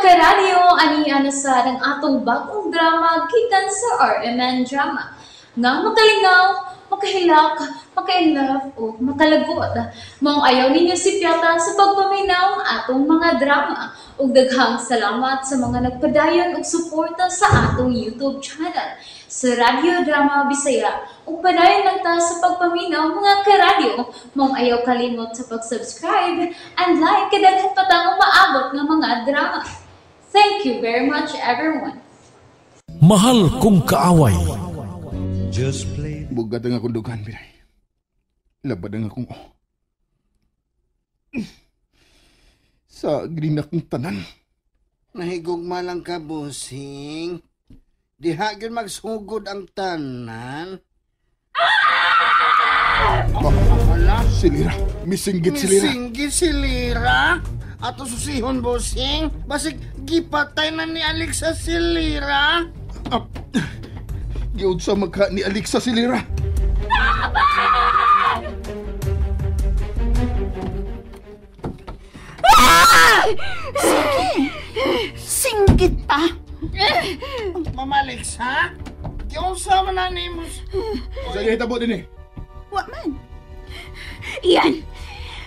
karadyo, aniya sa ng atong bagong drama gikan sa RMN Drama. Nga makalingaw, makahilak, maka-inlove, o makalagot. Maong ayaw ninyo si Piata sa pagpaminaw ng atong mga drama. Ug daghang salamat sa mga nagpadayon ug suporta sa atong YouTube channel sa Radio Drama Bisaya. Ug padayon lang ta sa pagpaminaw mga karadyo. Maong ayaw kalimot sa pag-subscribe and like kadaghan pa tang maabot ng mga drama. Thank you very much everyone. Mahal kong kaaway. Bugat ang akong dugan, Binay. Labad ang akong sa green akong tanan. Nahigugma lang ka, busing. Diha gyud magsugod ang tanan. Hala, Silira, misinggit silira. misinggit si Lira. Ato susihon, busing. Basig gipatay na ni Alexa si Lira. Giud sa magka ni Alexa silira. Singgit pa. Mama Alexa, giunsa man na ni mo. Sa gihitabo din eh. Wa man. Iyan.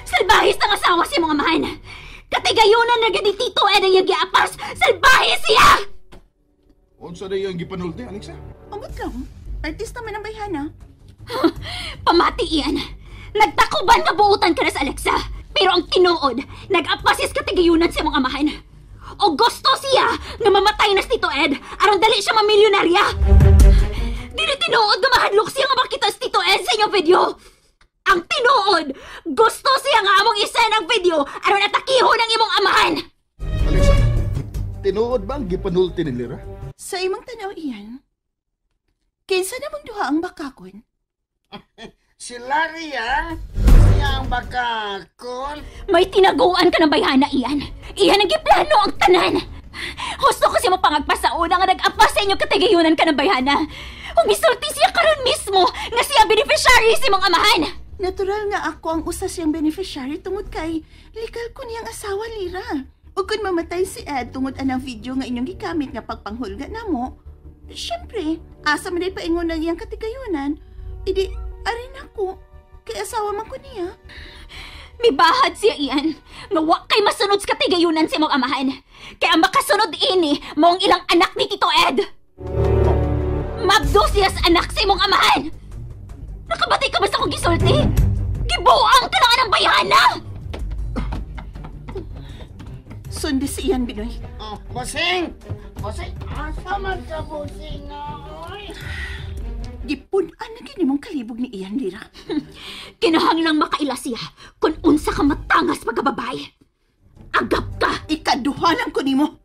Salbahis ng asawa si mga amahan. Katigayunan na gani Tito Ed ang yung giapas. Salbahis siya! Unsa na yung gipanulti, Alexa? Amot lang. Artista man ang bayhana. Pamati iyan. Nagtakuban nga buutan ka na sa Alexa. Pero ang tinuod, nag-apasis katigayunan si mga amahan. O gusto siya nga mamatay na si Tito Ed aron dali siya mamilyonarya. Dili tinuod nga mahadlok siya nga makita si Tito Ed sa inyong video. Ang tinuod, gusto siya nga among isend ang video aron atakihon ang imong amahan. Alexa, tinuod ba ang gipanulti ni Lira? Sa imong tanaw iyan, kinsa namang duha ang bakakon? Si Laria, siya ang bakakon. May tinaguan ka ng bayhana iyan. Iyan ang giplano ang tanan. Gusto kasi mo pangagpasauna nga nag-apas sa inyong katigayunan ka ng bayhana. Umisulti siya karon mismo nga siya beneficiary si mong amahan. Natural nga ako ang usa siyang beneficiary tungod kay likal ko niyang asawa Lira. O kung mamatay si Ed tungod anang video nga inyong gikamit nga pagpanghulga namo, syempre, asa man ay paingon ng iyang katigayunan, idi arin ako, kay asawa man ko niya. May bahad siya iyan, nga wa kay masunod sa katigayunan si mong amahan. Kaya ang makasunod ini, mong ilang anak ni Tito Ed. Mabdo siya sa anak si mong amahan. Nakabatay ka ba sa kong gisulti? Gibuang ka na nga ng bayana! Sundi si iyan, Binoy. Oh, Bosing! Bosing, asa man ka, Bosing? Oy! Gipunan na gini mong kalibog ni Ian, Lira. Kinahanglang makaila siya kung unsa ka matangas pagkababay. Agap ka! Ikaduhanan ko nimo.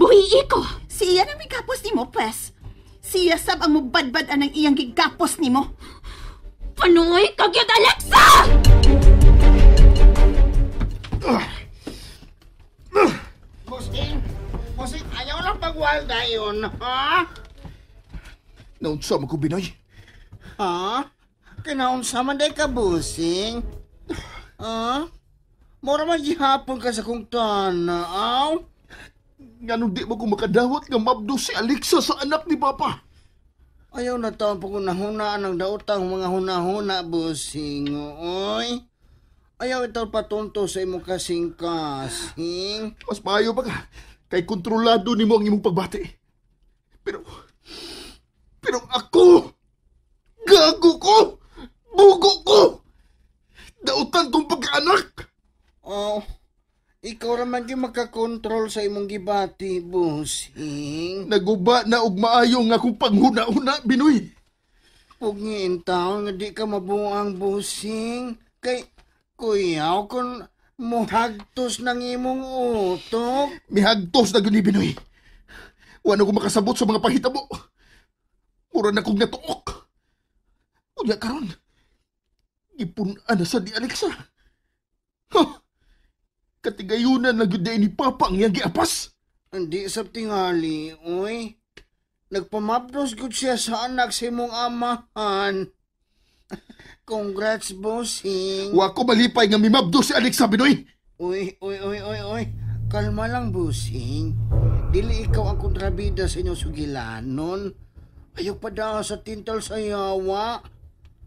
Buhii ko! Si Ian ang may gapos nimo, pes. Siya sab ang mubadbad anang iyang gigapos nimo. Panoy, kagyot Alexa! Bosing! Bosing, ayaw lang pagwalda yun, ha? Naunsa mo ko, Binay? Ha? Kinaunsa man day ka, Bosing? Ha? Mura man gihapon ka sa kong tanaw. Ganun di mo ko makadawat nga mabdo si Alexa sa anak ni Papa. Ayaw na taon pa kung nahunaan ang daotang mga hunahuna, Bosing. Oy. Ayaw ito patunto sa imong kasing-kasing. Mas maayo pa ka. Kay kontrolado ni mo ang imong pagbati. Pero ako, gago ko, bugo ko, dautan kong pagkaanak. Oh, ikaw raman yung makakontrol sa imong gibati, Bosing. Naguba na og maayo nga kung panghuna-una, Binoy. Huwag ngayon taon nga di ka mabuang, Bosing. Kay, kuyaw kung muhagtos ng imong utok. Mihagtos na gani, Binoy. Wala ko makasabot sa mga pahitabo. Mura na kong natuok. Unya karon, ipunan na sa di Alexa. Huh. Katigayunan na gyud ni Papa ang iyang giapas. Hindi sa tingali, uy. Nagpamabdos gud siya sa anak sa imong amahan. Congrats, Bosing. Wa ko malipay nga mimabdo si Alexa, Binoy. Uy. kalma lang, busing. Dili ikaw ang kontrabida sa inyong sugilanon. Ayaw pa daw sa tintal sa yawa.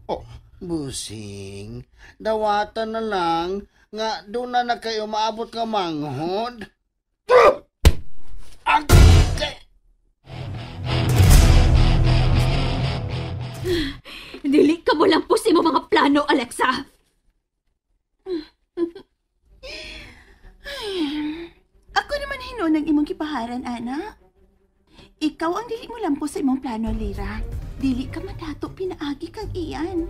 Oh, Busing, dawatan na lang nga doon na kayo maabot ka manghod. Dili ka mo lang po sa imong mga plano, Alexa. Ako naman hinunang imong gipaharan, ana. Ikaw ang dili mo lampo sa imong plano, Lira. Dili ka madato pinaagi kang iyan.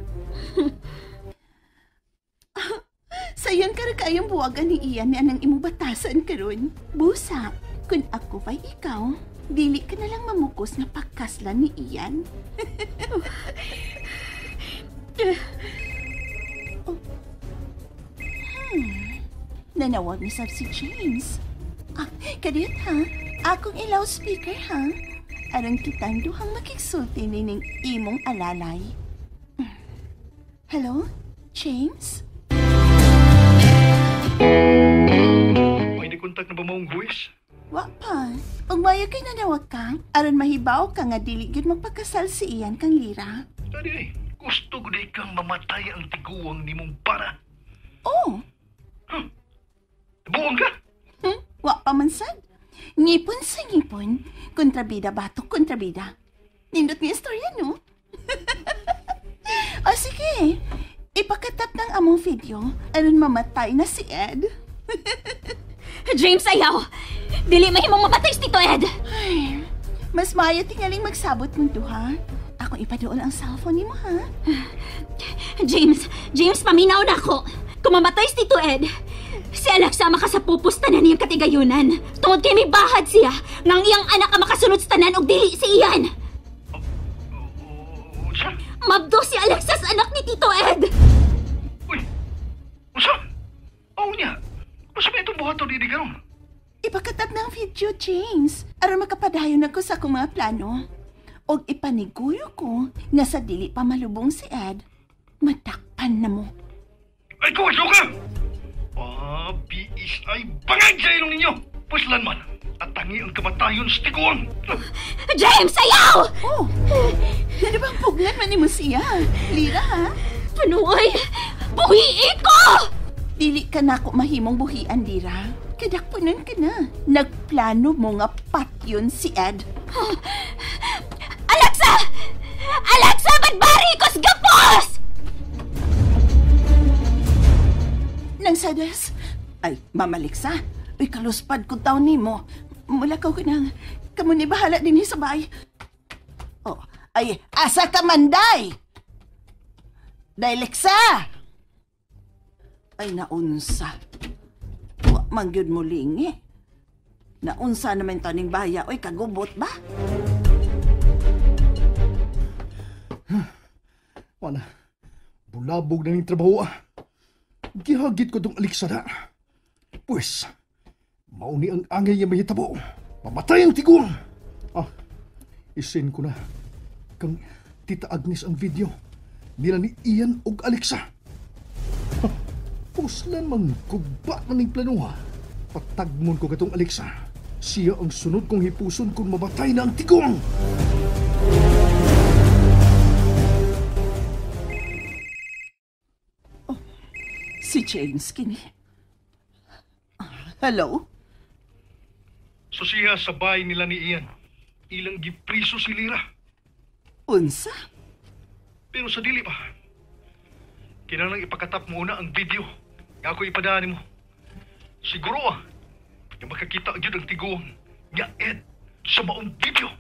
Sayon ka rin kayang buwagan ni iyan ni anang imong batasan karon. Busa, kung ako ba'y ikaw, dili ka na lang mamukos na pagkaslan ni iyan. Nanawag ni Sab si James. Ah, kadiyot ha? Akong ilaw speaker ha? Arang kitang duhang makiksulti ning imong alalay. Hello? James? May di-contact na ba maong buwis? Wa pa. Ug maya kay nanawag ka, aron mahibaw ka nga dili gyud magpakasal si iyan kang Lira. Tadi ay, gusto ko di kang mamatay ang tiguang ni mong para. Oh, Buong ka? wa pa man sad. Ngipon sa ngipon, kontrabida batok kontrabida. Nindot nga istorya, no? O sige, ipakatap ng among video aron mamatay na si Ed. James, ayaw! Dili mahimong mamatay si Tito Ed! Ay, mas maayo tingaling magsabot mo duha. Akong ipadoon ang cellphone nimo, ha? James, paminaw na ako. Kung mamatay si Tito Ed, si Alexa makasapupos tanan niyang katigayunan. Tungod kay may bahad siya, nang iyang anak ang makasunod sa tanan og dili si iyan. Usa? Mabdo si Alexa sa anak ni Tito Ed! Uy! Usa? Oo niya. Usa ba itong buhato di karon? Ipakatap ng video, James, aron makapadayon ako sa akong mga plano. Og ipaniguyo ko nga sa dili pa malubong si Ed, matakpan na mo. Ay, kuwaso ka! Biis ay bangag sa ilong ninyo! Puslan man, at tangi ang kamatayon sa tiguang! James, ayaw! Oh, ano bang puglan man ni mo siya? Lira, ha? Panuoy! Buhiin ko! Dili ka na ako mahimong buhian, Lira. Kadakpunan ka na. Nagplano mo nga patyon si Ed. Alexa! Alexa, badbari kos gapos! Nang sadas, ay, mamaliksa. Uy, kaluspad ko taon ni mo. Mula ka ko nang, kamo ni bahala din sa bay. Oh, ay, asa ka manday? Daileksa! Ay, naunsa. Wa mangyud mo lingi. Naunsa naman taning baya. Uy, kagubot ba? Mana, bulabog na ng trabaho Gihagit ko tong Alexa na. Pues, mauni ang angay yung mahitabo. Mamatay ang tiguang. Isin ko na. Kang Tita Agnes ang video. Nila ni Ian og Alexa. Puslan man kugba na ning planuha. Patagmon ko katong Alexa. Siya ang sunod kong hipuson kung mamatay na ang tiguang. Si James kini. Hello? So siya sa bahay nila ni Ian. Ilang gipriso si Lira. Unsa? Pero sa dili pa. Kinahanglan ipakatap mo una ang video. Nga ako ipadaan mo. Siguro yung makakita agad ang tiguang nga Ed sa maong video.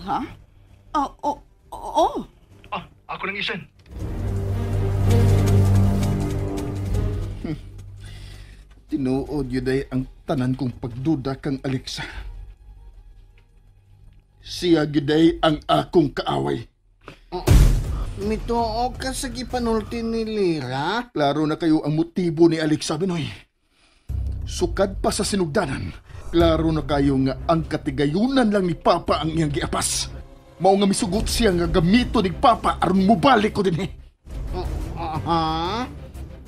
Ha? Oo. Ako nang isen. Tinuod yun ay ang tanan kong pagduda kang Alexa. Siya giday ang akong kaaway. Mituo ka sa gipanulti ni Lira? Klaro na kayo ang motibo ni Alexa, Binoy. Sukad pa sa sinugdanan, klaro na kayo nga ang katigayunan lang ni Papa ang iyang giapas. Mao nga misugot siya nga gamito ni Papa aron mubalik ko din Ha?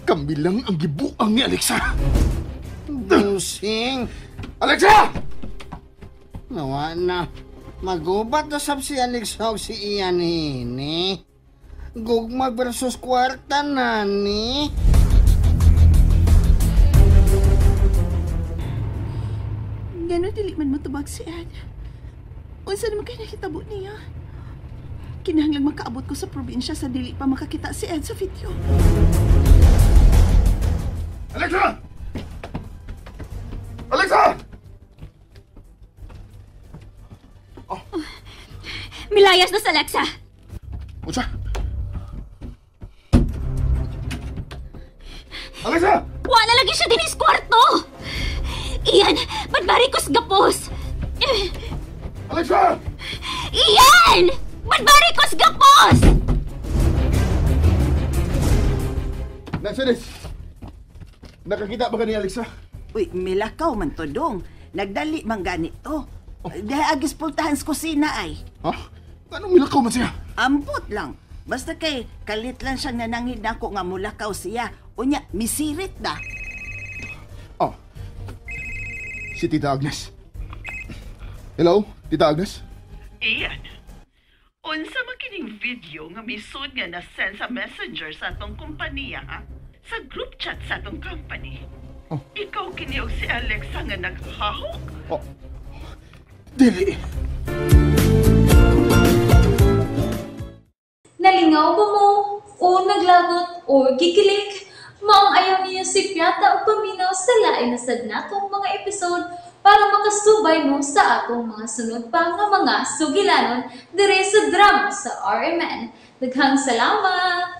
Kami lang ang gibuang ni Alexa. busing. Alexa! Nawa na. Magubat na sab si Alexa o si Ian hini. Gugma versus kwarta na ni. Gano'n dili man matubag si Ed. Unsa naman kayo nakitabo niya? Kinahanglang makaabot ko sa probinsya sa dili pa makakita si Ed sa video. Alexa! Alexa! Milayas na sa Alexa! Unsa? Alexa! Wala lagi siya din is kwarto! Iyan! Badbarikos gapos! Alexa! Iyan! Badbarikos gapos! Mercedes! Nakakita ba ka ni Alexa? Uy, milakaw man to dong. Nagdali man ganito. Dahil agis pultahan sa kusina ay. Ha? Anong milakaw man siya? Ambot lang. Basta kay kalit lang siyang nanangid na ako nga mulakaw siya. Unya, misirit na. Oh. Si Tita Agnes. Hello, Tita Agnes? Iyan, unsa makining video nga misud nga na-send sa messenger sa atong kompanya, ha? Sa group chat sa atong company. Oh. Ikaw kini og si Alexa nga naghahok? Oh. Dili. Nalingaw ba mo? O naglagot? O gikilig? Maong ayaw niya si Piata o paminaw sa lain na sad natong mga episode para makasubay mo sa atong mga sunod pa nga mga sugilanon dire sa drama sa RMN. Daghang salamat!